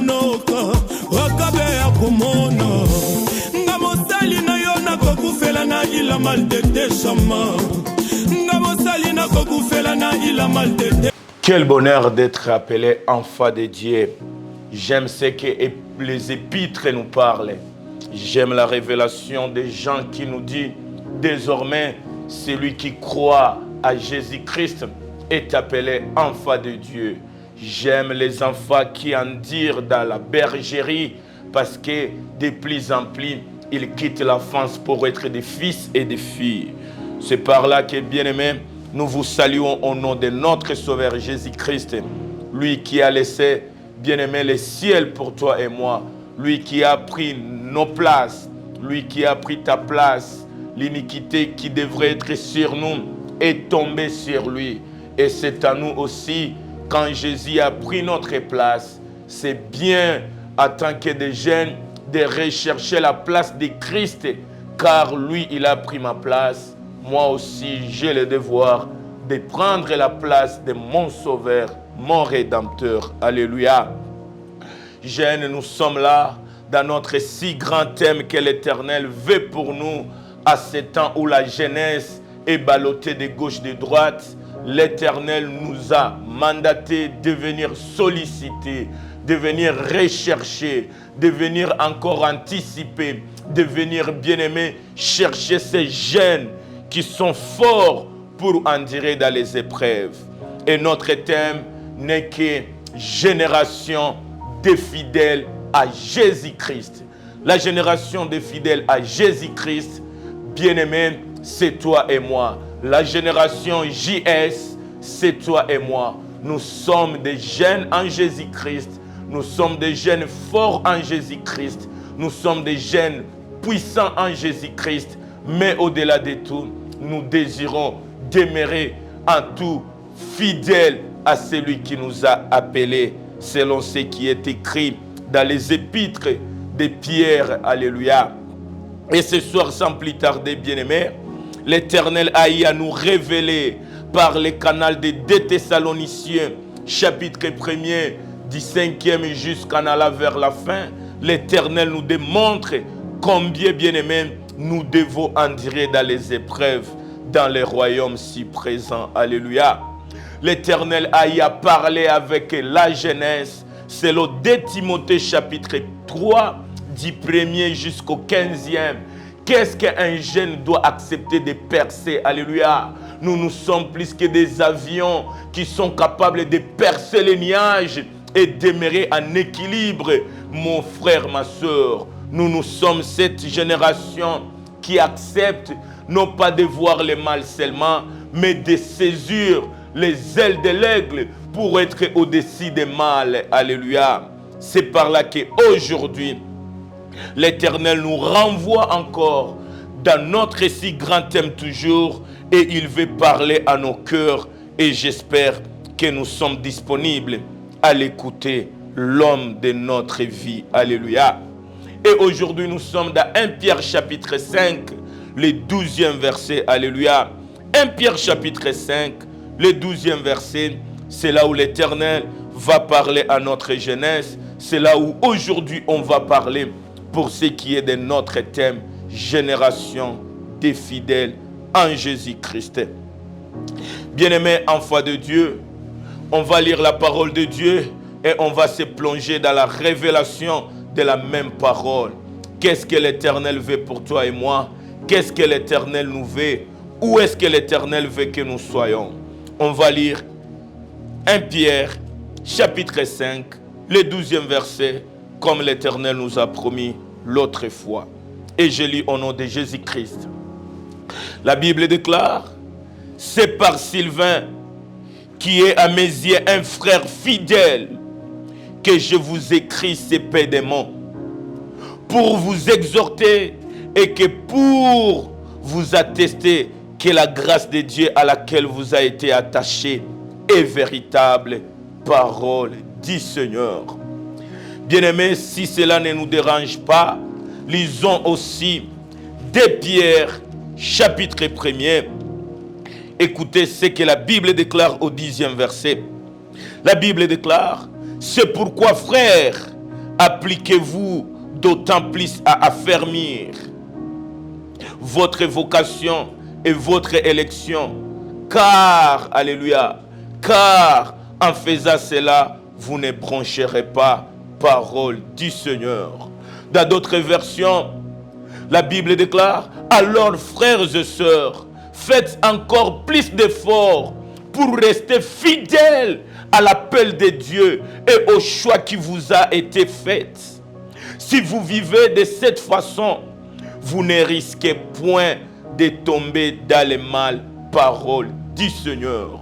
monoka wakabe ya komona nga mosali na yo nakokufela na ila maltete chama nga mosali nakokufela na ila maltete. Quel bonheur d'être appelé enfant de Dieu. J'aime ce que les épîtres nous parlent. J'aime la révélation des gens qui nous disent désormais celui qui croit à Jésus-Christ est appelé enfant de Dieu. J'aime les enfants qui en dirent dans la bergerie parce que de plus en plus ils quittent l'enfance pour être des fils et des filles. C'est par là que, bien-aimés, nous vous saluons au nom de notre Sauveur Jésus-Christ, lui qui a laissé, bien-aimé, le ciel pour toi et moi, lui qui a pris nos places, lui qui a pris ta place, l'iniquité qui devrait être sur nous est tombée sur lui. Et c'est à nous aussi, quand Jésus a pris notre place, c'est bien en tant que des jeunes de rechercher la place de Christ, car lui, il a pris ma place. Moi aussi, j'ai le devoir de prendre la place de mon Sauveur, mon Rédempteur. Alléluia. Jeunes, nous sommes là dans notre si grand thème que l'Éternel veut pour nous à ce temps où la jeunesse est ballottée de gauche et de droite. L'Éternel nous a mandaté de venir solliciter, de venir rechercher, de venir encore anticiper, de venir, bien-aimé, chercher ces jeunes qui sont forts pour endurer dans les épreuves. Et notre thème n'est que génération des fidèles à Jésus-Christ. La génération des fidèles à Jésus-Christ, bien-aimé, c'est toi et moi. La génération JS, c'est toi et moi. Nous sommes des jeunes en Jésus-Christ. Nous sommes des jeunes forts en Jésus-Christ. Nous sommes des jeunes puissants en Jésus-Christ. Mais au-delà de tout, nous désirons demeurer en tout fidèles à celui qui nous a appelés, selon ce qui est écrit dans les épîtres de Pierre. Alléluia. Et ce soir, sans plus tarder, bien-aimés, l'Éternel a eu à nous révéler par le canal des 2 Thessaloniciens, chapitre 1er, du 5e jusqu'en allant vers la fin. L'Éternel nous démontre combien, bien-aimés, nous devons endurer dans les épreuves, dans les royaumes si présents. Alléluia. L'Éternel a eu à parler avec la jeunesse. C'est le 2 Timothée chapitre 3, du 1er jusqu'au 15e. Qu'est-ce qu'un jeune doit accepter de percer? Alléluia. Nous sommes plus que des avions qui sont capables de percer les nuages et demeurer en équilibre. Mon frère, ma soeur, nous sommes cette génération qui accepte non pas de voir le mal seulement, mais de saisir les ailes de l'aigle pour être au-dessus des mal. Alléluia. C'est par là qu'aujourd'hui, l'Éternel nous renvoie encore dans notre si grand thème toujours, et il veut parler à nos cœurs, et j'espère que nous sommes disponibles à l'écouter, l'homme de notre vie. Alléluia. Et aujourd'hui, nous sommes dans 1 Pierre chapitre 5, le 12e verset. Alléluia. 1 Pierre chapitre 5, le 12e verset, c'est là où l'Éternel va parler à notre jeunesse. C'est là où aujourd'hui on va parler pour ce qui est de notre thème, génération des fidèles en Jésus-Christ. Bien-aimés enfants de Dieu, on va lire la parole de Dieu et on va se plonger dans la révélation de la même parole. Qu'est-ce que l'Éternel veut pour toi et moi? Qu'est-ce que l'Éternel nous veut? Où est-ce que l'Éternel veut que nous soyons? On va lire 1 Pierre, chapitre 5, le 12e verset, comme l'Éternel nous a promis l'autre fois. Et je lis au nom de Jésus-Christ. La Bible déclare, c'est par Sylvain, qui est à mes yeux un frère fidèle, que je vous écris ces pédements, pour vous exhorter et que pour vous attester que la grâce de Dieu à laquelle vous a été attaché est véritable parole du Seigneur. Bien-aimés, si cela ne nous dérange pas, lisons aussi 2 Pierre, chapitre 1er. Écoutez ce que la Bible déclare au 10e verset. La Bible déclare, c'est pourquoi, frères, appliquez-vous d'autant plus à affermir votre vocation et votre élection. Car, alléluia, car en faisant cela, vous ne broncherez pas parole du Seigneur. Dans d'autres versions, la Bible déclare, alors frères et sœurs, faites encore plus d'efforts pour rester fidèles à l'appel de Dieu et au choix qui vous a été fait. Si vous vivez de cette façon, vous ne risquez point de tomber dans le mal, parole du Seigneur.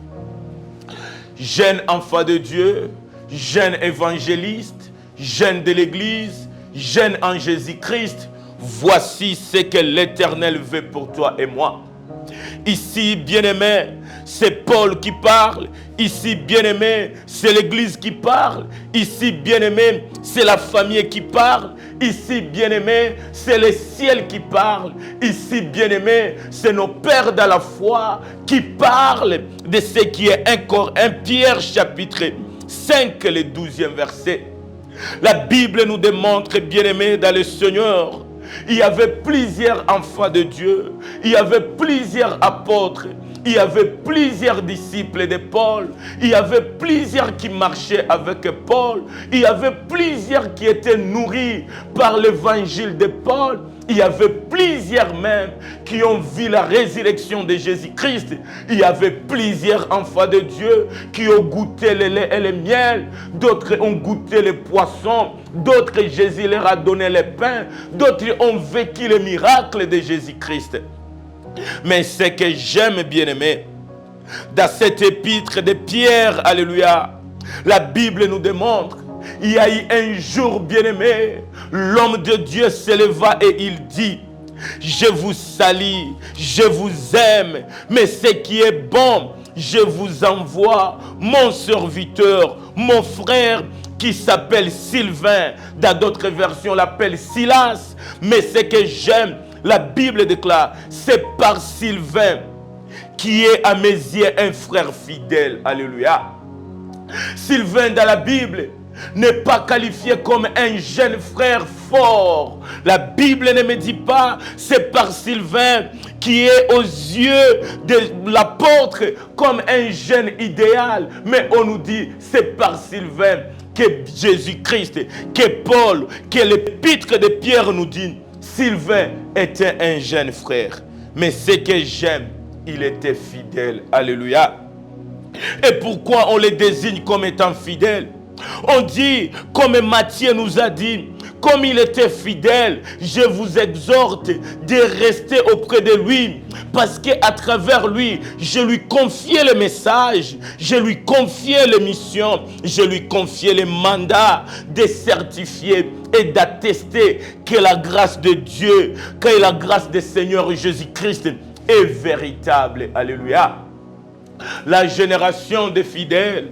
Jeunes enfants de Dieu, jeunes évangélistes, jeunes de l'Église, jeunes en Jésus-Christ, voici ce que l'Éternel veut pour toi et moi. Ici, bien-aimé, c'est Paul qui parle. Ici, bien-aimé, c'est l'Église qui parle. Ici, bien-aimé, c'est la famille qui parle. Ici, bien-aimé, c'est le ciel qui parle. Ici, bien-aimé, c'est nos pères dans la foi qui parlent de ce qui est encore 1 Pierre chapitre 5, le 12e verset. La Bible nous démontre, bien-aimé, dans le Seigneur, il y avait plusieurs enfants de Dieu, il y avait plusieurs apôtres, il y avait plusieurs disciples de Paul, il y avait plusieurs qui marchaient avec Paul, il y avait plusieurs qui étaient nourris par l'évangile de Paul, il y avait plusieurs même qui ont vu la résurrection de Jésus-Christ, il y avait plusieurs enfants de Dieu qui ont goûté le lait et le miel, d'autres ont goûté les poissons, d'autres Jésus leur a donné le pain, d'autres ont vécu le miracle de Jésus-Christ. Mais ce que j'aime, bien-aimé, dans cet épître de Pierre, alléluia, la Bible nous démontre, il y a eu un jour, bien-aimé, l'homme de Dieu s'éleva et il dit, je vous salue, je vous aime, mais ce qui est bon, je vous envoie mon serviteur, mon frère, qui s'appelle Sylvain, dans d'autres versions l'appelle Silas, mais ce que j'aime, la Bible déclare, c'est par Sylvain, qui est à mes yeux un frère fidèle. Alléluia. Sylvain dans la Bible n'est pas qualifié comme un jeune frère fort. La Bible ne me dit pas, c'est par Sylvain qui est aux yeux de l'apôtre comme un jeune idéal. Mais on nous dit, c'est par Sylvain que Jésus-Christ, que Paul, que l'épître de Pierre nous dit, Sylvain était un jeune frère, mais ce que j'aime, il était fidèle. Alléluia. Et pourquoi on le désigne comme étant fidèle? On dit, comme Matthieu nous a dit, comme il était fidèle, je vous exhorte de rester auprès de lui, parce qu'à travers lui, je lui confiais le message, je lui confiais les missions, je lui confiais les mandats de certifier et d'attester que la grâce de Dieu, que la grâce du Seigneur Jésus-Christ est véritable. Alléluia. La génération des fidèles,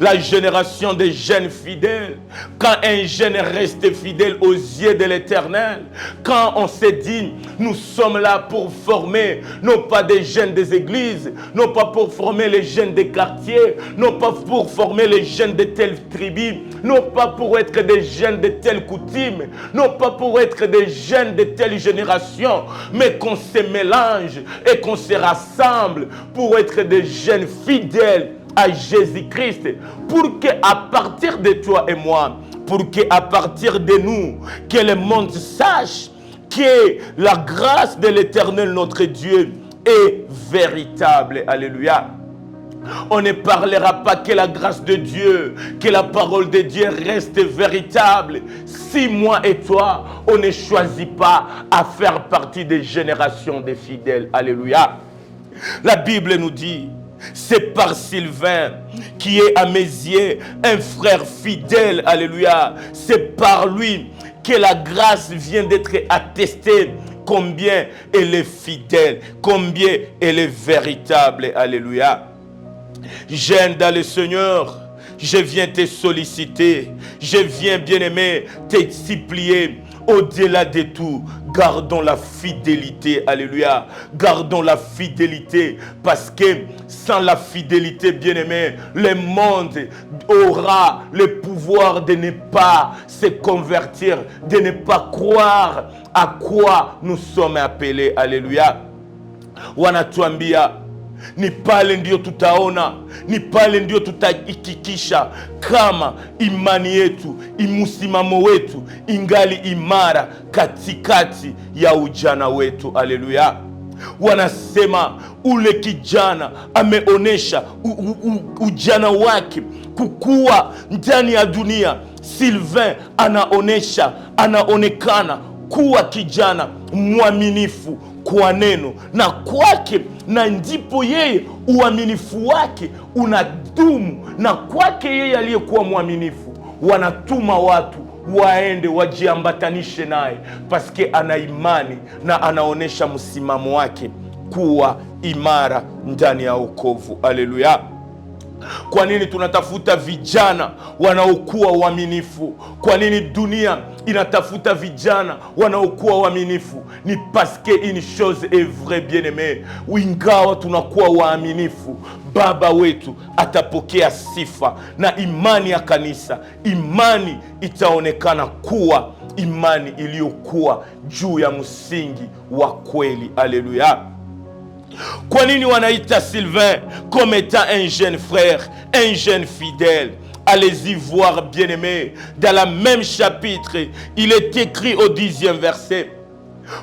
la génération des jeunes fidèles, quand un jeune reste fidèle aux yeux de l'Éternel, quand on se dit, nous sommes là pour former, non pas des jeunes des églises, non pas pour former les jeunes des quartiers, non pas pour former les jeunes de telle tribu, non pas pour être des jeunes de telle coutume, non pas pour être des jeunes de telle génération, mais qu'on se mélange et qu'on se rassemble pour être des jeunes fidèles à Jésus-Christ, pour qu'à partir de toi et moi, pour qu'à partir de nous, que le monde sache que la grâce de l'Éternel notre Dieu est véritable. Alléluia. On ne parlera pas que la grâce de Dieu, que la parole de Dieu reste véritable si moi et toi, on ne choisit pas à faire partie des générations des fidèles. Alléluia. La Bible nous dit, c'est par Sylvain, qui est à mes yeux un frère fidèle, alléluia. C'est par lui que la grâce vient d'être attestée, combien elle est fidèle, combien elle est véritable, alléluia. Jeune dans le Seigneur, je viens te solliciter, je viens, bien-aimé, te supplier Au-delà de tout, gardons la fidélité. Alléluia. Gardons la fidélité. Parce que sans la fidélité, bien-aimé, le monde aura le pouvoir de ne pas se convertir, de ne pas croire à quoi nous sommes appelés. Alléluia. Wanatuambia ni pale ndio tutaona, ni pale ndio tutahakikisha kama imani yetu, msimamo wetu ingali imara katikati ya ujana wetu. Haleluya. Wanasema ule kijana ameonesha ujana wake kukua ndani ya dunia. Sylvain anaonekana kuwa kijana mwaminifu kwa neno na kwake, na ndipo yeye uaminifu wake unadumu, na kwake yeye aliyekuwa mwaminifu wanatuma watu waende wajiambatanishe naye, paske ana imani na anaonesha msimamo wake kuwa imara ndani ya wokovu. Haleluya. Kwa nini tunatafuta vijana wanaokuwa waaminifu? Kwa nini dunia inatafuta vijana wanaokuwa waaminifu? Ni paske une chose est vraie, bien-aimé, ingawa tunakuwa waaminifu, Baba wetu atapokea sifa, na imani ya kanisa, imani itaonekana kuwa imani iliyokuwa juu ya msingi wa kweli. Haleluya. Kwa nini wanaita Sylvain comme étant un jeune frère, un jeune fidèle? Allez-y voir, bien-aimés, dans la même chapitre, il est écrit au 10e verset.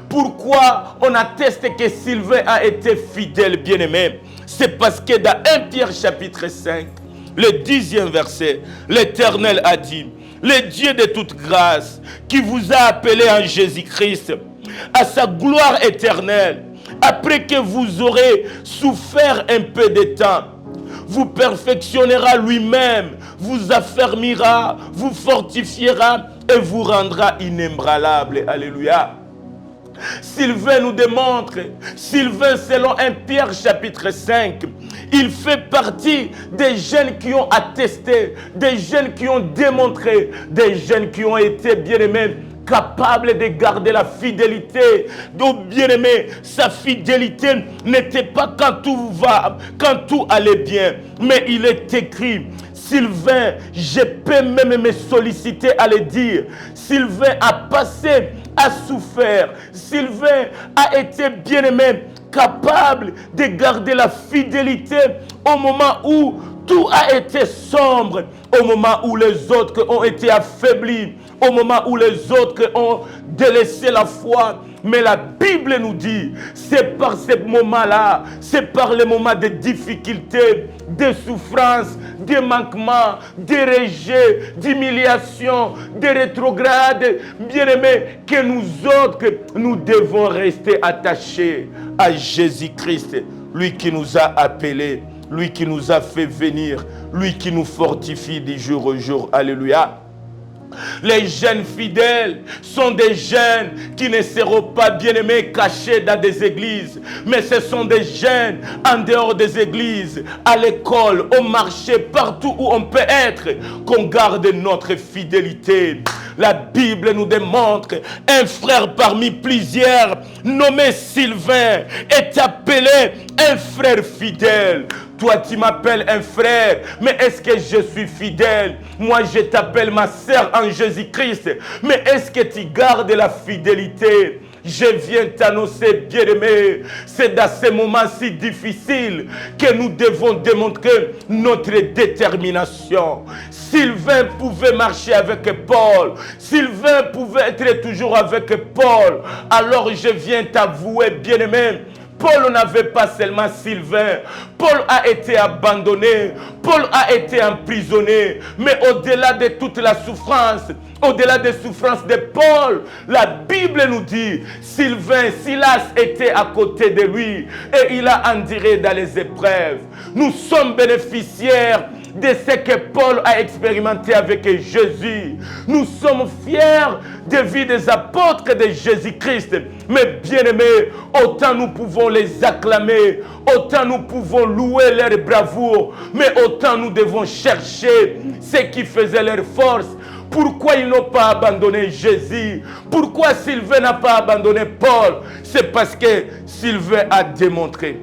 Pourquoi on atteste que Sylvain a été fidèle, bien-aimé? C'est parce que dans 1 Pierre chapitre 5, le 10e verset, l'Éternel a dit: le Dieu de toute grâce, qui vous a appelé en Jésus-Christ à sa gloire éternelle, après que vous aurez souffert un peu de temps, vous perfectionnera lui-même, vous affermira, vous fortifiera et vous rendra inébranlable. Alléluia. Sylvain nous démontre, Sylvain selon 1 Pierre chapitre 5, il fait partie des jeunes qui ont attesté, des jeunes qui ont démontré, des jeunes qui ont été bien-aimés, capable de garder la fidélité. Donc, bien-aimé, sa fidélité n'était pas quand tout allait bien, mais il est écrit. Sylvain, je peux même me solliciter à le dire. Sylvain a passé, a souffert. Sylvain a été bien-aimé, capable de garder la fidélité au moment où tout a été sombre, au moment où les autres ont été affaiblis, au moment où les autres ont délaissé la foi. Mais la Bible nous dit, c'est par ces moments-là, c'est par les moments de difficultés, de souffrances, de manquements, de rejets, d'humiliation, de rétrogrades, bien-aimés, que nous autres, nous devons rester attachés à Jésus-Christ, lui qui nous a appelés, lui qui nous a fait venir, lui qui nous fortifie de jour au jour. Alléluia. Les jeunes fidèles sont des jeunes qui ne seront pas bien-aimés cachés dans des églises, mais ce sont des jeunes en dehors des églises, à l'école, au marché, partout où on peut être, qu'on garde notre fidélité. La Bible nous démontre un frère parmi plusieurs, nommé Sylvain, est appelé un frère fidèle. Toi, tu m'appelles un frère, mais est-ce que je suis fidèle? Moi, je t'appelle ma sœur en Jésus-Christ, mais est-ce que tu gardes la fidélité? Je viens t'annoncer, bien-aimé, c'est dans ces moments si difficiles que nous devons démontrer notre détermination. Sylvain pouvait marcher avec Paul. Sylvain pouvait être toujours avec Paul. Alors je viens t'avouer, bien-aimé, Paul n'avait pas seulement Sylvain. Paul a été abandonné. Paul a été emprisonné. Mais au-delà de toute la souffrance, au-delà des souffrances de Paul, la Bible nous dit, Sylvain, Silas était à côté de lui et il a enduré dans les épreuves. Nous sommes bénéficiaires de ce que Paul a expérimenté avec Jésus. Nous sommes fiers de vie des apôtres de Jésus-Christ. Mais bien-aimés, autant nous pouvons les acclamer, autant nous pouvons louer leur bravoure, mais autant nous devons chercher ce qui faisait leur force Pourquoi ils n'ont pas abandonné Jésus? Pourquoi Sylvain n'a pas abandonné Paul? C'est parce que Sylvain a démontré.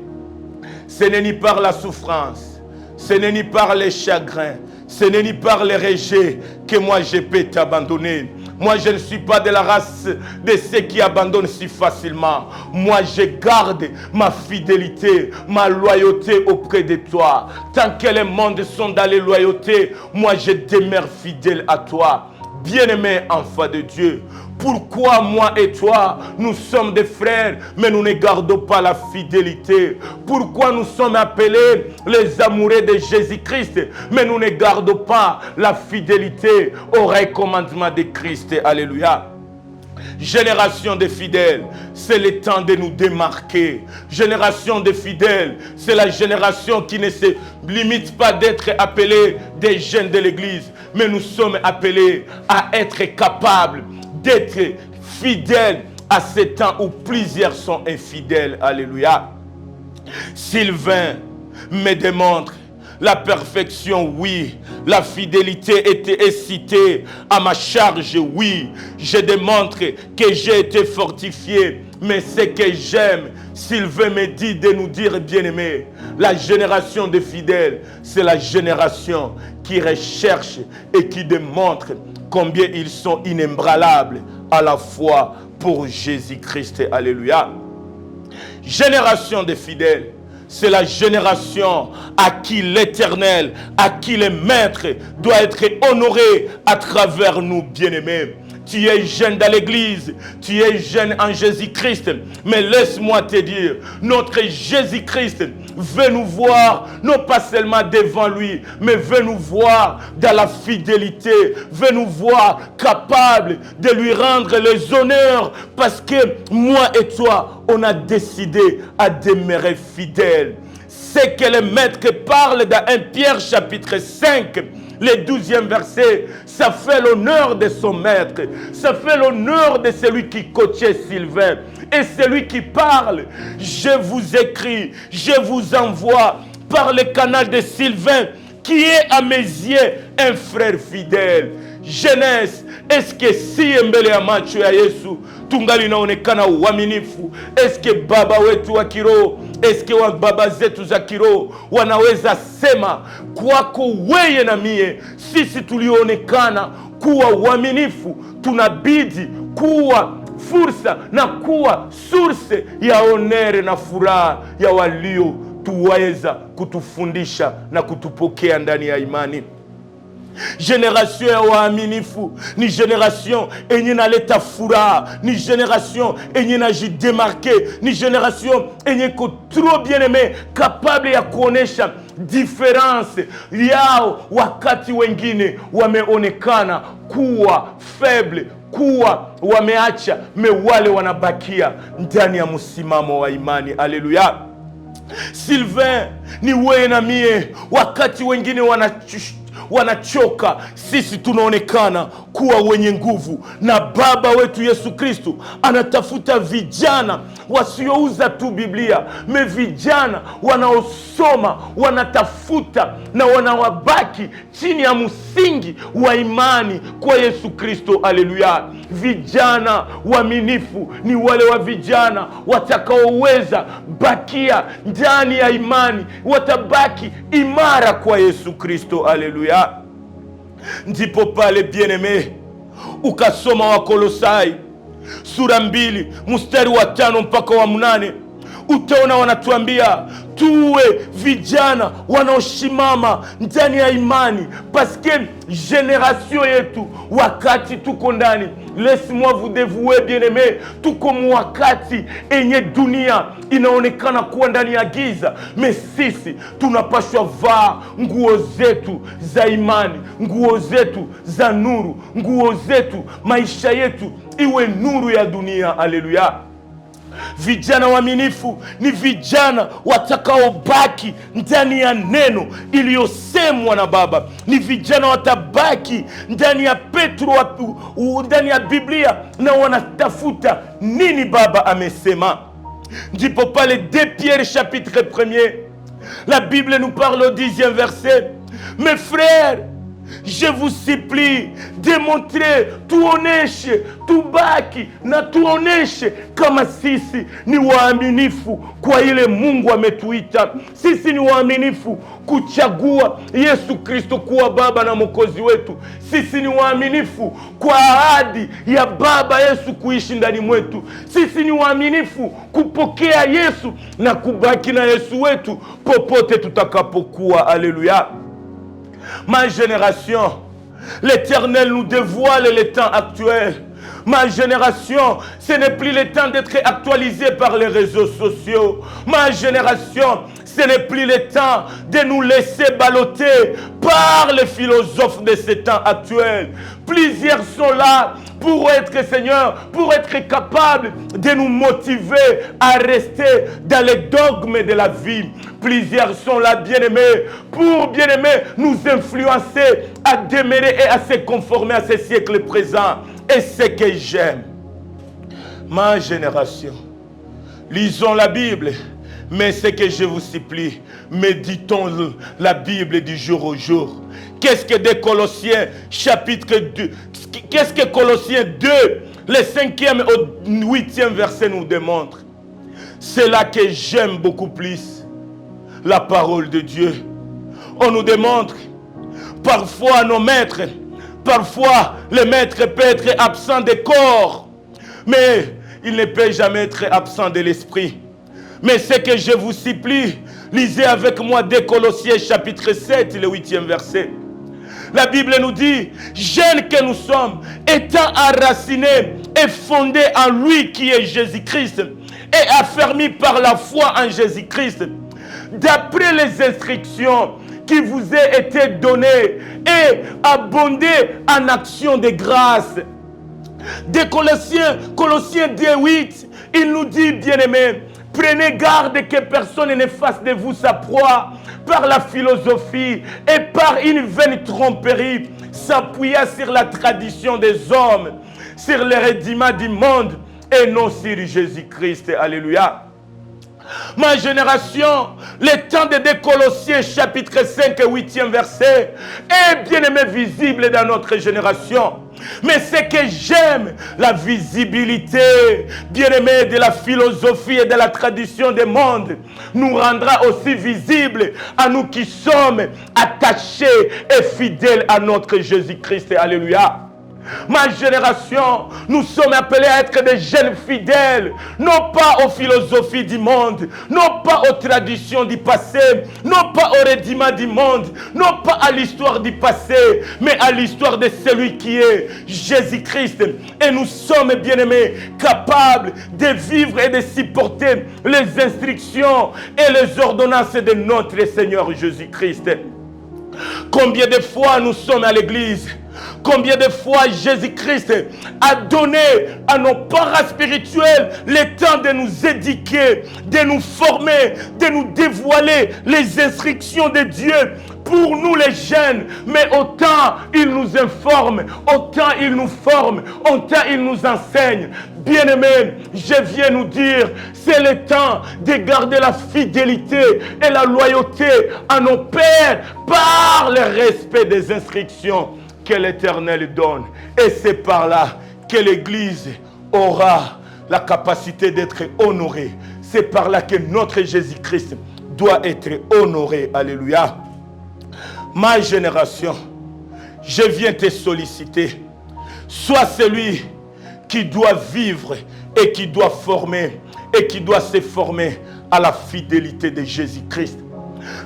Ce n'est ni par la souffrance, ce n'est ni par les chagrins, ce n'est ni par les rejets que moi je peux t'abandonner. Moi, je ne suis pas de la race de ceux qui abandonnent si facilement. Moi, je garde ma fidélité, ma loyauté auprès de toi. Tant que les mondes sont dans les loyautés, moi, je demeure fidèle à toi. Bien-aimé enfant de Dieu, pourquoi moi et toi, nous sommes des frères, mais nous ne gardons pas la fidélité? Pourquoi nous sommes appelés les amoureux de Jésus-Christ, mais nous ne gardons pas la fidélité au recommandement de Christ? Alléluia. Génération de fidèles, c'est le temps de nous démarquer. Génération de fidèles, c'est la génération qui ne se limite pas d'être appelée des jeunes de l'Église, mais nous sommes appelés à être capables d'être fidèles à ce temps où plusieurs sont infidèles. Alléluia. Sylvain me démontre la perfection, oui. La fidélité était citée à ma charge, oui. Je démontre que j'ai été fortifié. Mais ce que j'aime, Sylvain me dit de nous dire, bien-aimés, la génération des fidèles, c'est la génération qui recherche et qui démontre combien ils sont inébranlables à la foi pour Jésus-Christ. Alléluia. Génération des fidèles, c'est la génération à qui l'Éternel, à qui le Maître doit être honoré à travers nous, bien-aimés. Tu es jeune dans l'église, tu es jeune en Jésus-Christ, mais laisse-moi te dire, notre Jésus-Christ veut nous voir, non pas seulement devant lui, mais veut nous voir dans la fidélité, veut nous voir capables de lui rendre les honneurs, parce que moi et toi, on a décidé à demeurer fidèles. C'est que le Maître parle dans 1 Pierre chapitre 5, le 12e verset, ça fait l'honneur de son maître, ça fait l'honneur de celui qui coachait Sylvain. Et celui qui parle, je vous écris, je vous envoie par le canal de Sylvain, qui est à mes yeux un frère fidèle. Jeunesse, est-ce que si mbele ya macho ya Yesu tungali naonekana uaminifu? Est-ce que baba wetu wa kiroho, est-ce que wa baba zetu za kiroho wanaweza sema kwako wewe na mie, sisi tulionekana kuwa uaminifu, tunabidi kuwa fursa na kuwa source ya onere na furaha ya walio tuweza kutufundisha na kutupokea ndani ya imani. Génération ya waaminifu ni génération enye naleta furaha, ni génération enye najidemarke, ni génération enye ko trop bien aimé, capable ya kuonesha difference yao wakati wengine wameonekana kuwa faible, kuwa wameacha, me wale wanabakia ndani ya msimamo wa imani. Haleluya. Sylvain ni wewe na mie, wakati wengine wanachoka, sisi tunaonekana kuwa wenye nguvu, na baba wetu Yesu Kristo anatafuta vijana wasiouza tu Biblia, me vijana wanaosoma, wanatafuta na wanawabaki chini ya msingi wa imani kwa Yesu Kristo. Haleluya. Vijana waaminifu ni wale wa vijana watakaoweza bakia ndani ya imani, watabaki imara kwa Yesu Kristo. Haleluya. Ndipo pale bien-aimé ukasoma Wakolosai sura 2 mstari wa 5 mpaka wa 8, utaona wanatuambia tuwe vijana wanaoshimama ndani ya imani, paske generation yetu wakati tuko ndani, laisse-moi vous dévouer bien-aimé, tuko mwakati enye dunia inaonekana kuwa ndani ya giza, sisi tunapashwa vaa nguo zetu za imani, nguo zetu za nuru, nguo zetu, maisha yetu iwe nuru ya dunia. Haleluya. Vijana waaminifu ni vijana watakaobaki ndani ya neno iliyosemwa na Baba. Ni vijana watabaki ndani ya Petro, ndani ya Biblia, na wanatafuta nini Baba amesema. Ndipo pale 2 Pierre chapitre 1, la Bible nous parle au 10e verset. Mes frères, je vous supplie, demontre tuoneshe, tubaki na tuoneshe kama sisi ni waaminifu kwa ile Mungu ametuita. Sisi ni waaminifu kuchagua Yesu Kristo kuwa Baba na Mwokozi wetu. Sisi ni waaminifu kwa ahadi ya Baba Yesu kuishi ndani mwetu. Sisi ni waaminifu kupokea Yesu na kubaki na Yesu wetu popote tutakapokuwa. Alléluia. Ma génération, l'Éternel nous dévoile les temps actuels. Ma génération, ce n'est plus le temps d'être actualisé par les réseaux sociaux. Ma génération, ce n'est plus le temps de nous laisser balloter par les philosophes de ces temps actuels. Plusieurs sont là pour être, Seigneur, pour être capables de nous motiver à rester dans les dogmes de la vie. Plusieurs sont là, bien-aimés, pour, bien-aimés, nous influencer à demeurer et à se conformer à ce siècle présent. Et c'est que j'aime. Ma génération, lisons la Bible, mais c'est que je vous supplie, méditons la Bible du jour au jour. Qu'est-ce que des Colossiens chapitre 2, qu'est-ce que Colossiens 2, le 5e au 8e verset nous démontre? C'est là que j'aime beaucoup plus la parole de Dieu. On nous démontre parfois nos maîtres, parfois le maître peut être absent des corps, mais il ne peut jamais être absent de l'esprit. Mais ce que je vous supplie, lisez avec moi des Colossiens chapitre 7, le 8e verset. La Bible nous dit, jeunes que nous sommes, étant enracinés et fondés en lui qui est Jésus-Christ, et affermis par la foi en Jésus-Christ, d'après les instructions qui vous a été données, et abondez en action de grâce. Des Colossiens 2:8, il nous dit, bien-aimés, prenez garde que personne ne fasse de vous sa proie par la philosophie et par une vaine tromperie, s'appuyant sur la tradition des hommes, sur le rudiments du monde et non sur Jésus-Christ. Alléluia. Ma génération, le temps de Colossiens chapitre 5 et 8e verset est bien aimé visible dans notre génération. Mais ce que j'aime, la visibilité bien aimé de la philosophie et de la tradition des mondes nous rendra aussi visibles à nous qui sommes attachés et fidèles à notre Jésus-Christ. Alléluia. Ma génération, nous sommes appelés à être des jeunes fidèles, non pas aux philosophies du monde, non pas aux traditions du passé, non pas aux rudiments du monde, non pas à l'histoire du passé, mais à l'histoire de celui qui est Jésus-Christ. Et nous sommes, bien-aimés, capables de vivre et de supporter les instructions et les ordonnances de notre Seigneur Jésus-Christ. Combien de fois nous sommes à l'église? Combien de fois Jésus-Christ a donné à nos parents spirituels le temps de nous éduquer, de nous former, de nous dévoiler les instructions de Dieu pour nous les jeunes. Mais autant il nous informe, autant il nous forme, autant il nous enseigne. Bien-aimés, je viens nous dire, c'est le temps de garder la fidélité et la loyauté à nos pères par le respect des instructions que l'Éternel donne. Et c'est par là que l'Église aura la capacité d'être honorée. C'est par là que notre Jésus-Christ doit être honoré. Alléluia. Ma génération, je viens te solliciter. Sois celui qui doit vivre et qui doit former et qui doit se former à la fidélité de Jésus-Christ.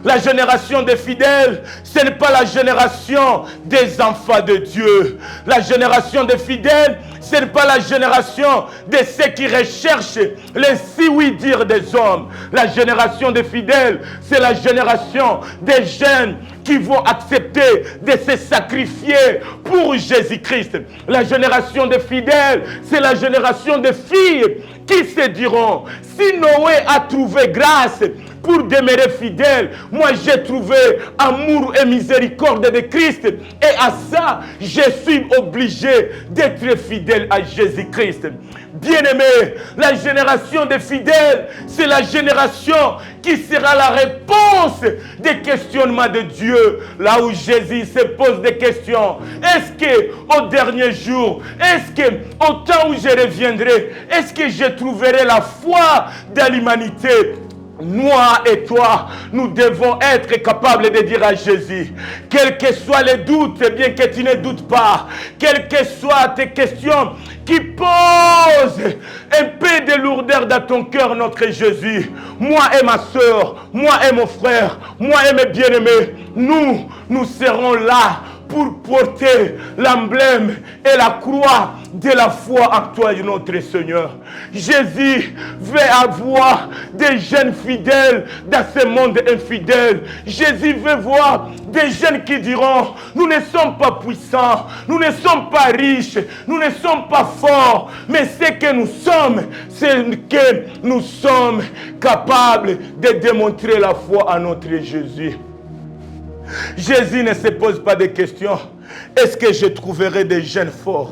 La génération des fidèles, ce n'est pas la génération des enfants de Dieu. La génération des fidèles, ce n'est pas la génération de ceux qui recherchent les si-oui-dire des hommes. La génération des fidèles, c'est la génération des jeunes qui vont accepter de se sacrifier pour Jésus-Christ. La génération des fidèles, c'est la génération des filles qui se diront, si Noé a trouvé grâce pour demeurer fidèle. Moi, j'ai trouvé amour et miséricorde de Christ. Et à ça, je suis obligé d'être fidèle à Jésus-Christ. Bien-aimé, la génération des fidèles, c'est la génération qui sera la réponse des questionnements de Dieu. Là où Jésus se pose des questions. Est-ce qu'au dernier jour, est-ce qu'au temps où je reviendrai, est-ce que je trouverai la foi de l'humanité? Moi et toi, nous devons être capables de dire à Jésus, quels que soient les doutes, bien que tu ne doutes pas, quelles que soient tes questions qui posent un peu de lourdeur dans ton cœur, notre Jésus, moi et ma soeur, moi et mon frère, moi et mes bien-aimés, nous serons là pour porter l'emblème et la croix de la foi en toi, notre Seigneur. Jésus veut avoir des jeunes fidèles dans ce monde infidèle. Jésus veut voir des jeunes qui diront, nous ne sommes pas puissants, nous ne sommes pas riches, nous ne sommes pas forts, mais ce que nous sommes, c'est que nous sommes capables de démontrer la foi à notre Jésus. Jésus ne se pose pas de questions. Est-ce que je trouverai des jeunes forts?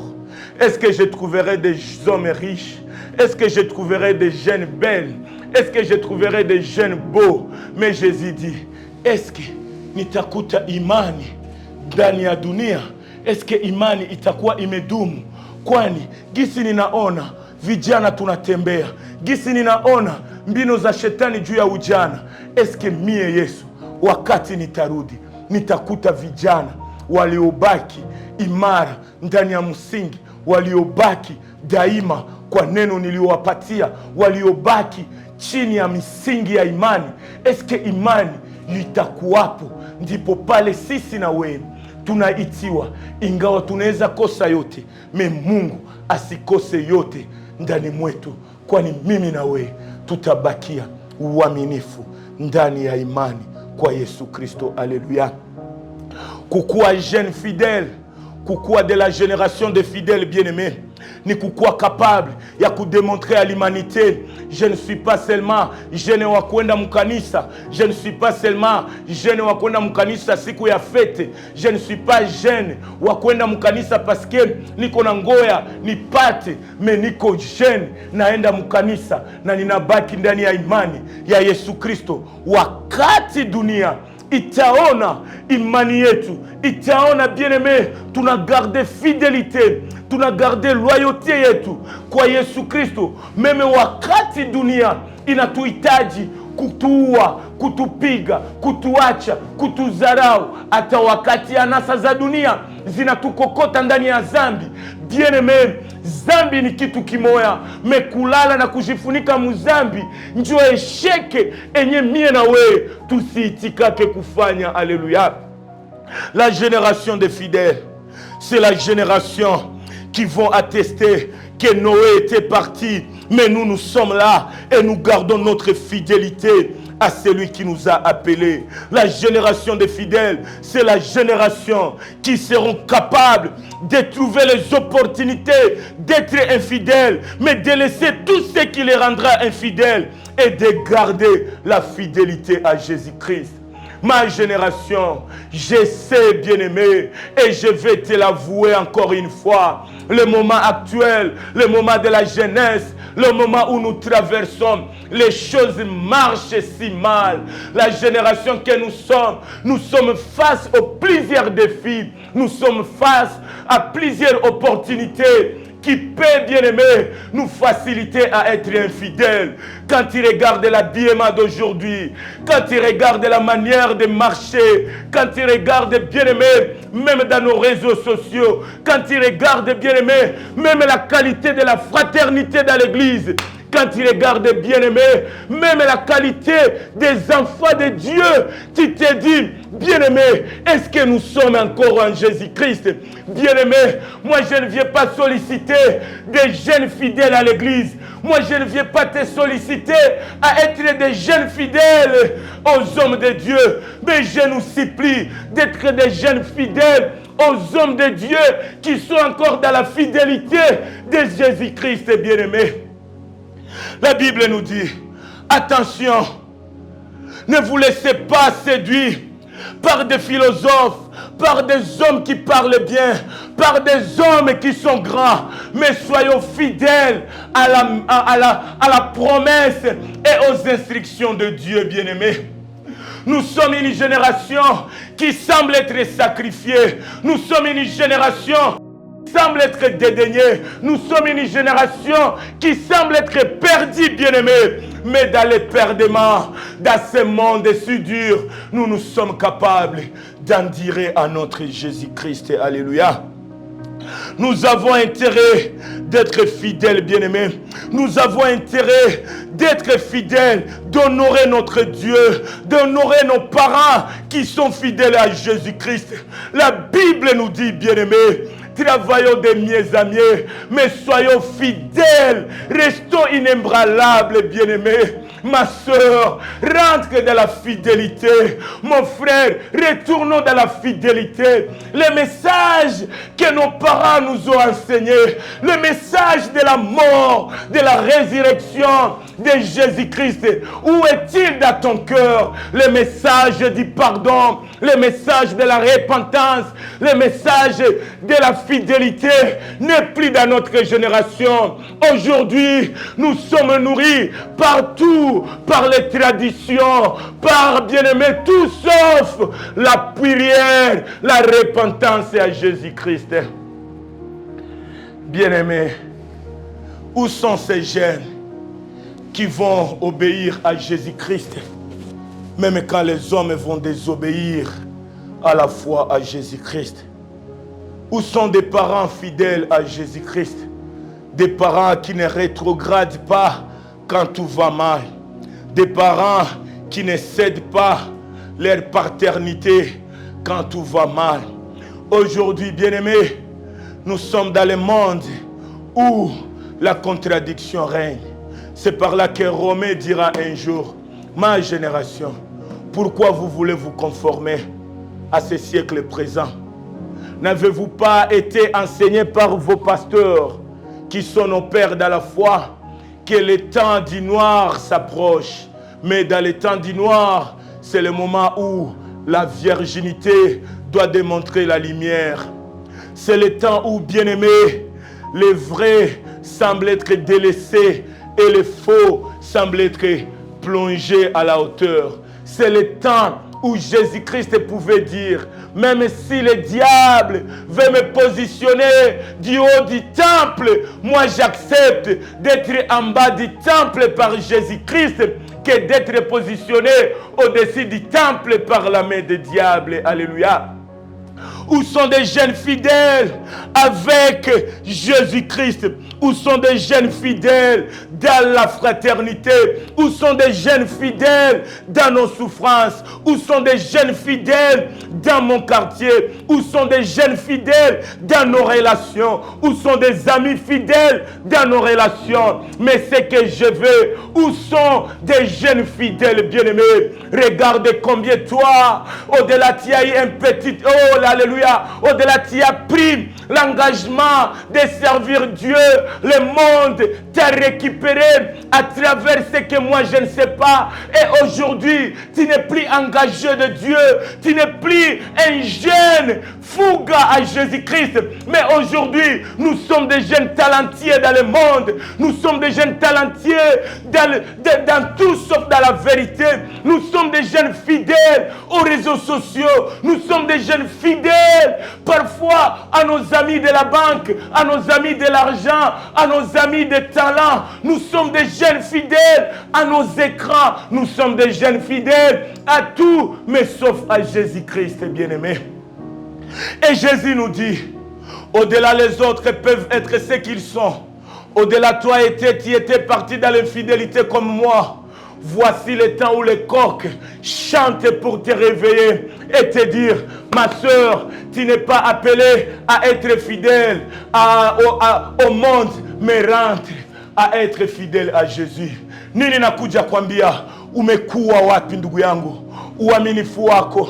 Est-ce que je trouverai des hommes riches? Est-ce que je trouverai des jeunes belles? Est-ce que je trouverai des jeunes beaux? Mais Jésus dit, est-ce que nitakuta imani ndani ya dunia? Est-ce que imani itakuwa imedumu? Kwani gisi ninaona vijana tunatembea, gisi ninaona mbinu za shetani juu ya ujana. Est-ce que mie Yesu wakati nitarudi nitakuta vijana waliobaki imara ndani ya msingi, waliobaki daima kwa neno niliowapatia, waliobaki chini ya misingi ya imani? Eske imani litakuwapo? Ndipo pale sisi na wewe tunaitiwa, ingawa tunaweza kosa yote, me Mungu asikose yote ndani mwetu, kwani mimi na wewe tutabakia uaminifu ndani ya imani kwa Yesu Kristo. Alléluia. Kukuwa jeune fidèle, kukuwa de la génération de fidèles bien-aimés, ni kukuwa capable ya kudémontrer à l'humanité, je ne suis pas seulement jeune wa kwenda mkanisa, je ne suis pas seulement jeune wa kwenda mkanisa siku ya fete, je ne suis pas jeune wa kwenda mkanisa parce que niko na ngoya nipate, mais niko jeune naenda mkanisa na ninabaki ndani ya imani ya Yesu Kristo. Wakati dunia itaona imani yetu, itaona bien-aimé, tunagarde fidélité, tunagarde loyauté yetu kwa Yesu Kristo, meme wakati dunia inatuhitaji kutuua, kutupiga, kutuacha, kutuzarau, hata wakati anasa za dunia zinatukokota ndani ya zambi. Bien-aimé, zambi ni kitu kimoya, mekulala na kujifunika muzambi njo esheke enye mie na we tusiitikake kufanya. Alléluia. La génération des fidèles, c'est la génération qui vont attester que Noé était parti, mais nous sommes là et nous gardons notre fidélité à celui qui nous a appelés. La génération des fidèles, c'est la génération qui seront capables de trouver les opportunités d'être infidèles, mais de laisser tout ce qui les rendra infidèles et de garder la fidélité à Jésus-Christ. Ma génération, je sais, bien-aimé, et je vais te l'avouer encore une fois, le moment actuel, le moment de la jeunesse, le moment où nous traversons, les choses marchent si mal. La génération que nous sommes face aux plusieurs défis, nous sommes face à plusieurs opportunités qui peut, bien-aimé, nous faciliter à être infidèles. Quand tu regardes l'habillement d'aujourd'hui, quand tu regardes la manière de marcher, quand tu regardes, bien-aimé, même dans nos réseaux sociaux, quand tu regardes, bien-aimé, même la qualité de la fraternité dans l'église, quand tu regardes, bien-aimé, même la qualité des enfants de Dieu, tu te dis, bien-aimé, est-ce que nous sommes encore en Jésus-Christ? Bien-aimé, moi je ne viens pas solliciter des jeunes fidèles à l'église. Moi je ne viens pas te solliciter à être des jeunes fidèles aux hommes de Dieu. Mais je nous supplie d'être des jeunes fidèles aux hommes de Dieu qui sont encore dans la fidélité de Jésus-Christ, bien-aimé. La Bible nous dit, attention, Ne vous laissez pas séduire par des philosophes, par des hommes qui parlent bien, par des hommes qui sont grands, mais soyons fidèles à la promesse et aux instructions de Dieu, bien-aimés. Nous sommes une génération qui semble être sacrifiée. Nous sommes une génération qui semble être dédaignée. Nous sommes une génération qui semble être perdue, bien-aimés. Mais dans les perdements, dans ce monde si dur, nous sommes capables d'en dire à notre Jésus-Christ. Alléluia. Nous avons intérêt d'être fidèles, bien-aimés. Nous avons intérêt d'être fidèles, d'honorer notre Dieu, d'honorer nos parents qui sont fidèles à Jésus-Christ. La Bible nous dit, bien-aimés, travaillons de mieux en mieux, mais soyons fidèles, restons inébranlables, bien-aimés. Ma soeur, rentre dans la fidélité. Mon frère, retournons dans la fidélité. Le message que nos parents nous ont enseigné, le message de la mort, de la résurrection de Jésus-Christ, où est-il dans ton cœur? Le message du pardon, le message de la repentance, le message de la fidélité n'est plus dans notre génération. Aujourd'hui, nous sommes nourris partout par les traditions, par, bien-aimés, tout sauf la prière, la repentance à Jésus-Christ. Bien-aimés, où sont ces jeunes qui vont obéir à Jésus-Christ, même quand les hommes vont désobéir à la foi à Jésus-Christ? Où sont des parents fidèles à Jésus-Christ? Des parents qui ne rétrogradent pas quand tout va mal. Des parents qui ne cèdent pas leur paternité quand tout va mal. Aujourd'hui, bien-aimés, nous sommes dans le monde où la contradiction règne. C'est par là que Romain dira un jour, ma génération, pourquoi vous voulez vous conformer à ce siècle présent? N'avez-vous pas été enseigné par vos pasteurs qui sont nos pères dans la foi que le temps du noir s'approche? Mais dans le temps du noir, c'est le moment où la virginité doit démontrer la lumière. C'est le temps où, bien-aimés, les vrais semblent être délaissés et les faux semblent être plongés à la hauteur. C'est le temps où Jésus-Christ pouvait dire, même si le diable veut me positionner du haut du temple, moi j'accepte d'être en bas du temple par Jésus-Christ que d'être positionné au-dessus du temple par la main du diable. Alléluia. Où sont des jeunes fidèles avec Jésus-Christ? Où sont des jeunes fidèles dans la fraternité? Où sont des jeunes fidèles dans nos souffrances? Où sont des jeunes fidèles dans mon quartier? Où sont des jeunes fidèles dans nos relations? Où sont des amis fidèles dans nos relations? Mais ce que je veux, où sont des jeunes fidèles bien-aimés? Regardez combien toi, au-delà, tu as eu un petit... Oh, alléluia! Au-delà, tu as pris l'engagement de servir Dieu. Le monde t'a récupéré à travers ce que moi je ne sais pas. Et aujourd'hui, tu n'es plus engagé de Dieu. Tu n'es plus un jeune fougue à Jésus-Christ. Mais aujourd'hui, nous sommes des jeunes talentueux dans le monde. Nous sommes des jeunes talentueux dans tout sauf dans la vérité. Nous sommes des jeunes fidèles aux réseaux sociaux. Nous sommes des jeunes fidèles parfois à nos amis de la banque, à nos amis de l'argent, à nos amis de talent. Nous sommes des jeunes fidèles à nos écrans. Nous sommes des jeunes fidèles à tout, mais sauf à Jésus-Christ, bien-aimé. Et Jésus nous dit, au-delà les autres peuvent être ce qu'ils sont. Au-delà toi tu étais parti dans l'infidélité comme moi. Voici le temps où les coqs chantent pour te réveiller et te dire, ma soeur, tu n'es pas appelée à être fidèle au monde, mais rentre à être fidèle à Jésus. Nini nakuja kwambia, umekuwa wapi ndugu yangu? Uaminifu wako,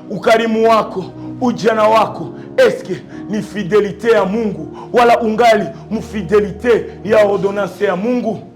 ukarimu wako, ujana wako, eske ni fidelite ya Mungu wala ungali mfidelite ya ordonance ya Mungu?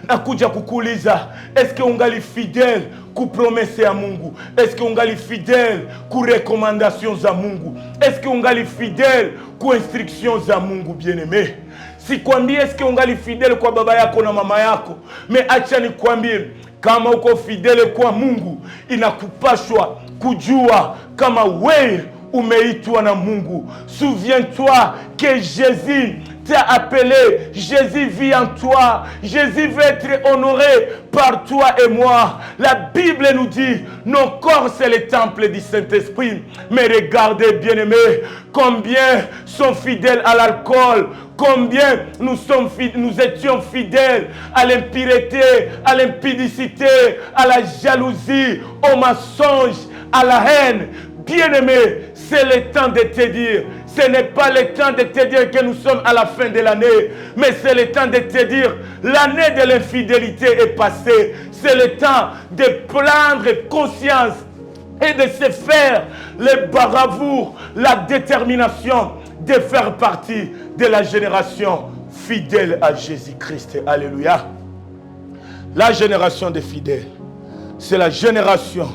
nakuja kukuuliza, eske ungali fidèle ku promesse ya Mungu? Eske ungali fidèle ku recommandation za Mungu? Eske ungali fidèle ku instruction za Mungu? Bien-aimé, sikwambie eske ungali fidèle kwa baba yako na mama yako, me acha nikwambie, kama uko fidèle kwa Mungu, inakupashwa kujua kama wewe umeitwa na Mungu. Souviens-toi que Jésus t'a appelé, Jésus vit en toi, Jésus veut être honoré par toi et moi. La Bible nous dit, nos corps c'est le temple du Saint-Esprit. Mais regardez, bien-aimés, combien sont fidèles à l'alcool, combien nous étions fidèles à l'impureté, à l'impudicité, à la jalousie, au mensonge, à la haine. Bien-aimé, c'est le temps de te dire, ce n'est pas le temps de te dire que nous sommes à la fin de l'année, mais c'est le temps de te dire, l'année de l'infidélité est passée. C'est le temps de prendre conscience et de se faire le bravoure, la détermination de faire partie de la génération fidèle à Jésus-Christ. Alléluia. La génération des fidèles, c'est la génération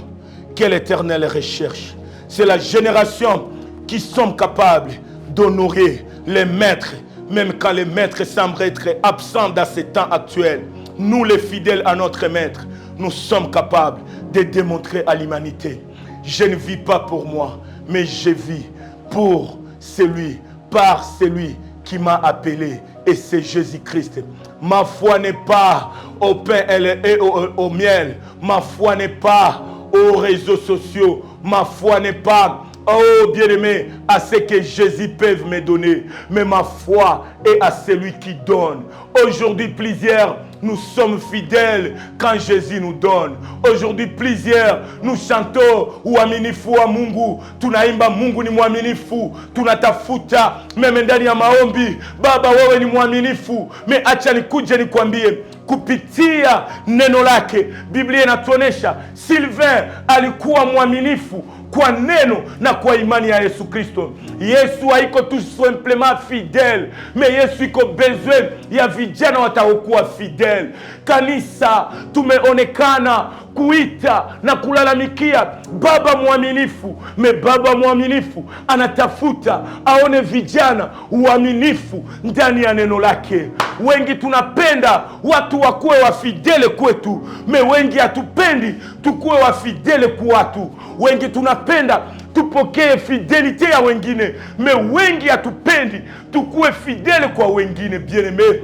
que l'Éternel recherche. C'est la génération qui sont capables d'honorer les maîtres, même quand les maîtres semblent être absents dans ce temps actuel. Nous, les fidèles à notre maître, nous sommes capables de démontrer à l'humanité, je ne vis pas pour moi, mais je vis pour celui, par celui qui m'a appelé, et c'est Jésus-Christ. Ma foi n'est pas au pain et au miel, ma foi n'est pas aux réseaux sociaux, ma foi n'est pas, oh bien-aimé, à ce que Jésus peut me donner, mais ma foi est à celui qui donne. Aujourd'hui, plusieurs, nous sommes fidèles quand Jésus nous donne. Aujourd'hui, plusieurs, nous chantons uaminifu wa Mungu. Tunaimba Mungu ni mwaminifu. Tunatafuta meme ndani ya maombi, Baba wewe ni mwaminifu. Me acha nikuje nikwambie, kupitia neno lake Biblia inatuonesha Sylvain alikuwa mwaminifu kwa neno na kwa imani ya Yesu Kristo. Yesu haiko tout simplement fidèle, mais Yesu iko besoin ya vijana watakuwa fidèle. Kanisa tumeonekana kuita na kulalamikia baba mwaminifu, me baba mwaminifu anatafuta aone vijana uaminifu ndani ya neno lake. Wengi tunapenda watu wakuwe wafidele kwetu, me wengi hatupendi tukuwe wafidele kwa watu. Wengi tunapenda tupokee fidelite ya wengine, me wengi hatupendi tukuwe fidele kwa wengine. Bien-aimé,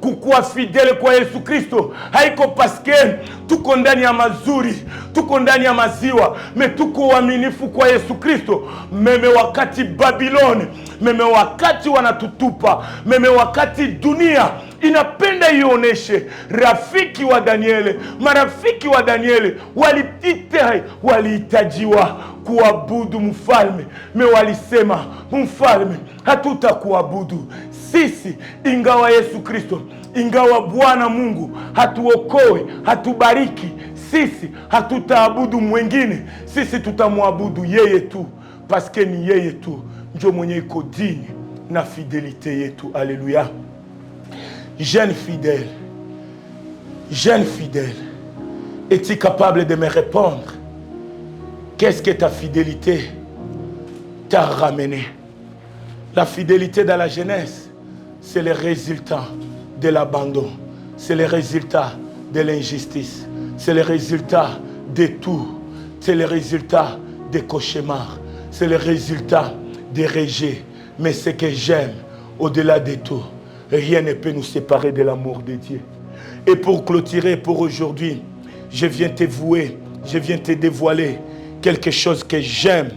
kukuwa fidele kwa Yesu Kristo haiko paske tuko ndani ya mazuri, tuko ndani ya maziwa, me tuko waaminifu kwa Yesu Kristo. Meme wakati Babiloni, meme wakati wanatutupa, meme wakati dunia inapenda ioneshe rafiki wa Danieli, marafiki wa Danieli walihitajiwa kuabudu mfalme, me walisema mfalme hatutakuabudu sisi, ingawa Yesu Kristo, ingawa Bwana Mungu hatuokoe, hatubariki, sisi hatutaabudu mwingine, sisi tutamwabudu yeye tu, paske ni yeye tu njo mwenye iko dini na fidelite yetu. Alléluia. Jeune fidèle, es-tu capable de me répondre? Qu'est-ce que ta fidélité t'a ramené? La fidélité dans la jeunesse, c'est le résultat de l'abandon, c'est le résultat de l'injustice, c'est le résultat de tout, c'est le résultat des cauchemars, c'est le résultat des rejets. Mais ce que j'aime, au-delà de tout, rien ne peut nous séparer de l'amour de Dieu. Et pour clôturer pour aujourd'hui, je viens te vouer, je viens te dévoiler quelque chose que j'aime,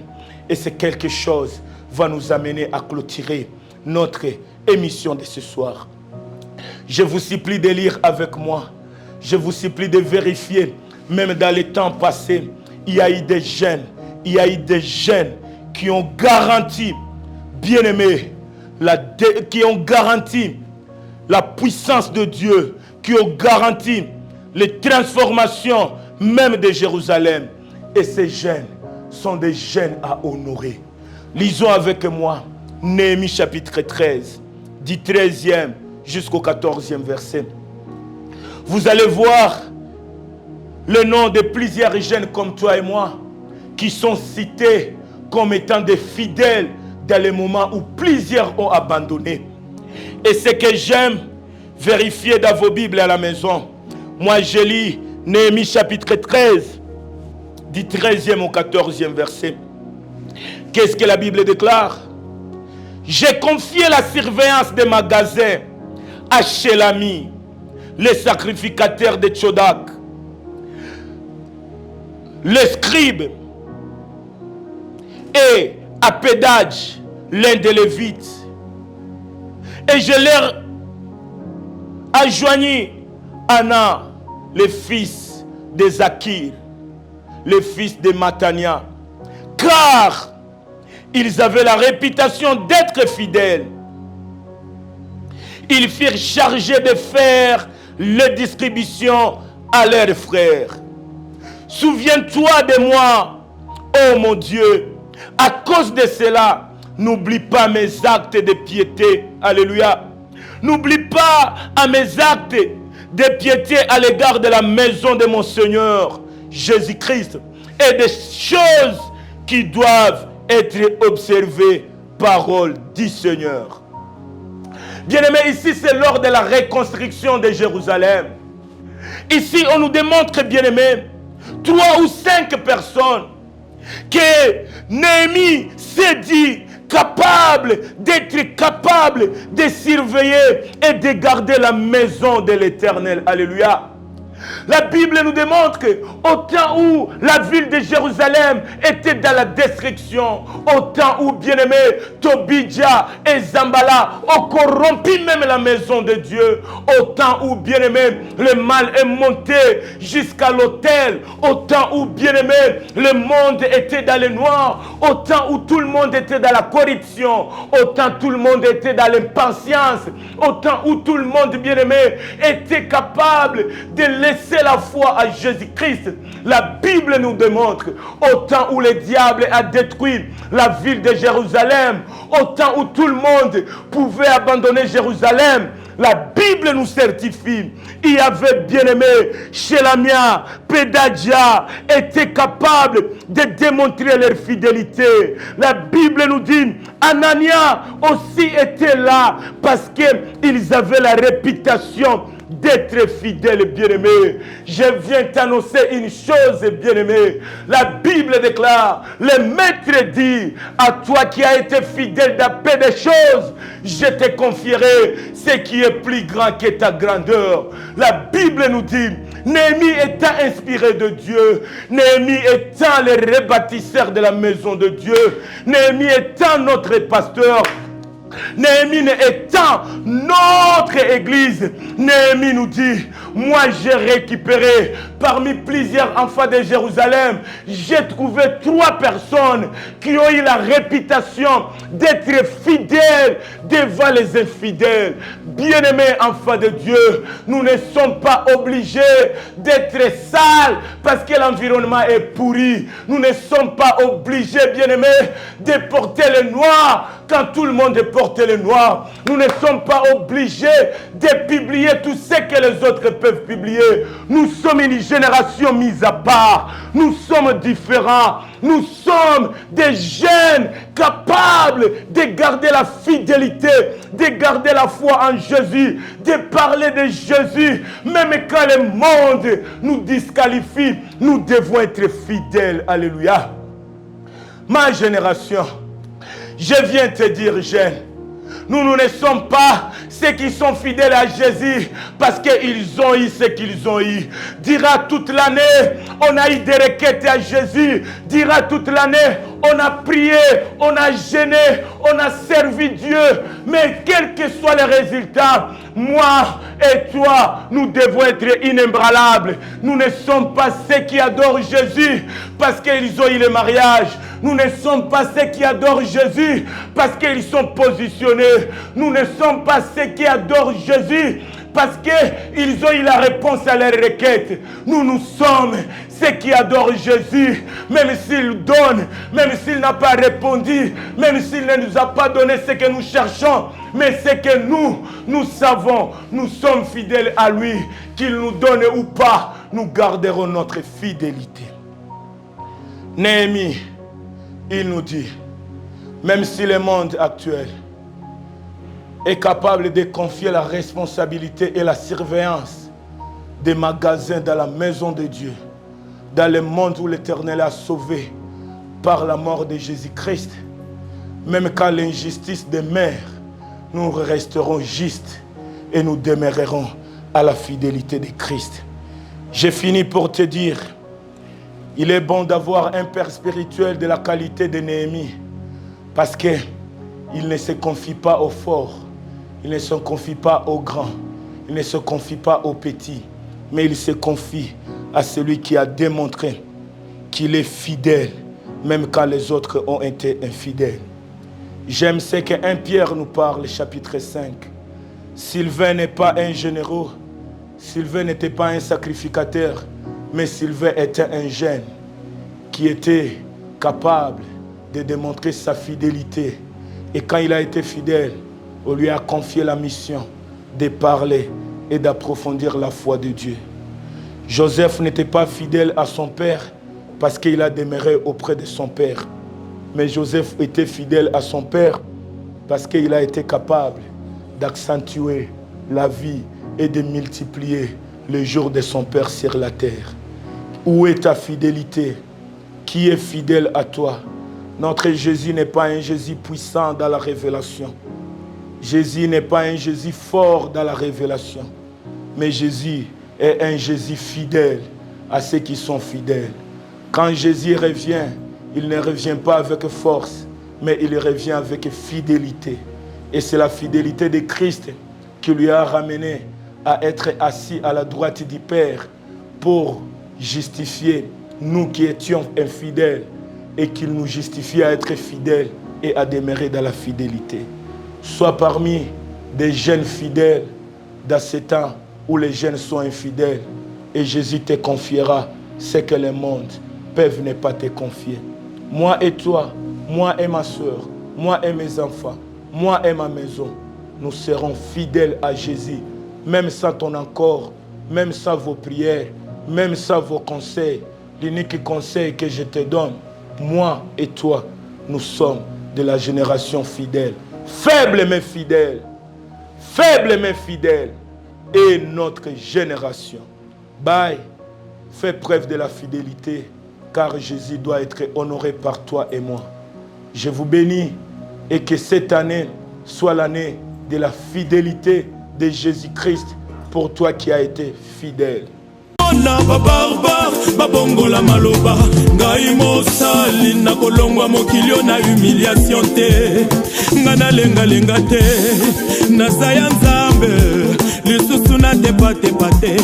et c'est quelque chose va nous amener à clôturer notre émission de ce soir. Je vous supplie de lire avec moi. Je vous supplie de vérifier. Même dans les temps passés, il y a eu des jeunes qui ont garanti, bien-aimés, qui ont garanti la puissance de Dieu, qui ont garanti les transformations même de Jérusalem. Et ces jeunes sont des jeunes à honorer. Lisons avec moi Néhémie chapitre 13, du 13e jusqu'au 14e verset. vous allez voir le nom de plusieurs jeunes comme toi et moi qui sont cités comme étant des fidèles dans les moments où plusieurs ont abandonné. Et ce que j'aime vérifier dans vos Bibles à la maison, moi je lis Néhémie chapitre 13, du 13e au 14e verset. Qu'est-ce que la Bible déclare? J'ai confié la surveillance des magasins à Shelami, les sacrificateurs de Tchodak, les scribes, et à Pédage, l'un des Lévites. Et je leur adjoignis Anna, le fils de Zakir, le fils de Matania, car ils avaient la réputation d'être fidèles. Ils furent chargés de faire les distributions à leurs frères. Souviens-toi de moi, ô mon Dieu. À cause de cela, n'oublie pas mes actes de piété. Alléluia. N'oublie pas à mes actes de piété à l'égard de la maison de mon Seigneur Jésus-Christ et des choses qui doivent être observées. Parole du Seigneur. Bien-aimés, ici c'est lors de la reconstruction de Jérusalem. Ici on nous démontre, bien-aimés, 3 ou 5 personnes que Néhémie s'est dit d'être capable de surveiller et de garder la maison de l'Éternel. Alléluia. La Bible nous démontre qu'au temps où la ville de Jérusalem était dans la destruction, au temps où, bien-aimé, Tobidja et Zambala ont corrompu même la maison de Dieu, au temps où, bien-aimé, le mal est monté jusqu'à l'autel, au temps où, bien-aimé, le monde était dans le noir, au temps où tout le monde était dans la corruption, au temps où tout le monde était dans l'impatience, au temps où tout le monde, bien-aimé, était capable de laisser la foi à Jésus-Christ. La Bible nous démontre, au temps où le diable a détruit la ville de Jérusalem, au temps où tout le monde pouvait abandonner Jérusalem, la Bible nous certifie, il y avait bien-aimé Shelamia, Pédagia, étaient capables de démontrer leur fidélité. La Bible nous dit, Anania aussi était là parce qu'ils avaient la réputation d'être fidèle, bien-aimé. Je viens t'annoncer une chose, bien-aimé. La Bible déclare, le maître dit, à toi qui as été fidèle dans peu de choses, je te confierai ce qui est plus grand que ta grandeur. La Bible nous dit, Néhémie étant inspiré de Dieu, Néhémie étant le rebâtisseur de la maison de Dieu, Néhémie étant notre pasteur, Néhémie étant notre église, Néhémie nous dit, moi j'ai récupéré parmi plusieurs enfants de Jérusalem, j'ai trouvé 3 personnes qui ont eu la réputation d'être fidèles devant les infidèles. Bien-aimés enfants de Dieu, nous ne sommes pas obligés d'être sales parce que l'environnement est pourri. Nous ne sommes pas obligés, bien-aimés, de porter le noir quand tout le monde porte le noir. Nous ne sommes pas obligés de publier tout ce que les autres peuvent publier. Nous sommes une génération mise à part. Nous sommes différents. Nous sommes des jeunes capables de garder la fidélité, de garder la foi en Jésus, de parler de Jésus. Même quand le monde nous disqualifie, nous devons être fidèles. Alléluia. Ma génération, je viens te dire, jeune, nous ne sommes pas ceux qui sont fidèles à Jésus parce qu'ils ont eu ce qu'ils ont eu. Dira toute l'année, on a eu des requêtes à Jésus. Dira toute l'année, on a prié, on a jeûné, on a servi Dieu. Mais quel que soit le résultat, moi et toi, nous devons être inébranlables. Nous ne sommes pas ceux qui adorent Jésus parce qu'ils ont eu le mariage. Nous ne sommes pas ceux qui adorent Jésus parce qu'ils sont positionnés. Nous ne sommes pas ceux qui adorent Jésus parce qu'ils ont eu la réponse à leurs requêtes. Nous sommes ceux qui adorent Jésus, même s'il donne, même s'il n'a pas répondu, même s'il ne nous a pas donné ce que nous cherchons. Mais c'est que nous savons, nous sommes fidèles à lui, qu'il nous donne ou pas, nous garderons notre fidélité. Néhémie, il nous dit, même si le monde actuel est capable de confier la responsabilité et la surveillance des magasins dans la maison de Dieu, dans le monde où l'Éternel a sauvé par la mort de Jésus-Christ, même quand l'injustice demeure, nous resterons justes et nous demeurerons à la fidélité de Christ. J'ai fini pour te dire, il est bon d'avoir un père spirituel de la qualité de Néhémie, parce qu'il ne se confie pas aux forts, il ne se confie pas aux grands, il ne se confie pas aux petits, mais il se confie à celui qui a démontré qu'il est fidèle, même quand les autres ont été infidèles. J'aime ce que 1 Pierre nous parle, chapitre 5. Sylvain n'est pas un généraux, Sylvain n'était pas un sacrificateur, mais Sylvain était un jeune qui était capable de démontrer sa fidélité. Et quand il a été fidèle, on lui a confié la mission de parler et d'approfondir la foi de Dieu. Joseph n'était pas fidèle à son père parce qu'il a demeuré auprès de son père. Mais Joseph était fidèle à son père parce qu'il a été capable d'accentuer la vie et de multiplier les jours de son père sur la terre. Où est ta fidélité? Qui est fidèle à toi? Notre Jésus n'est pas un Jésus puissant dans la révélation. Jésus n'est pas un Jésus fort dans la révélation. Mais Jésus est un Jésus fidèle à ceux qui sont fidèles. Quand Jésus revient, il ne revient pas avec force, mais il revient avec fidélité. Et c'est la fidélité de Christ qui lui a ramené à être assis à la droite du Père pour justifier nous qui étions infidèles et qu'il nous justifie à être fidèles et à demeurer dans la fidélité. Sois parmi des jeunes fidèles dans ce temps où les jeunes sont infidèles et Jésus te confiera ce que le monde ne peut ne pas te confier. Moi et toi, moi et ma soeur, moi et mes enfants, moi et ma maison, nous serons fidèles à Jésus, même sans ton accord, même sans vos prières, même sans vos conseils. L'unique conseil que je te donne, moi et toi, nous sommes de la génération fidèle. Faible mais fidèle. Faible mais fidèle. Et notre génération. Bye. Fais preuve de la fidélité, car Jésus doit être honoré par toi et moi. Je vous bénis et que cette année soit l'année de la fidélité de Jésus-Christ pour toi qui as été fidèle. Babongola maloba ngai mosali na kolongwa mokilio na humiliation te ngana lenga te na saya nzambe lisusu na te pate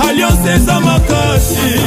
alliance eza makasi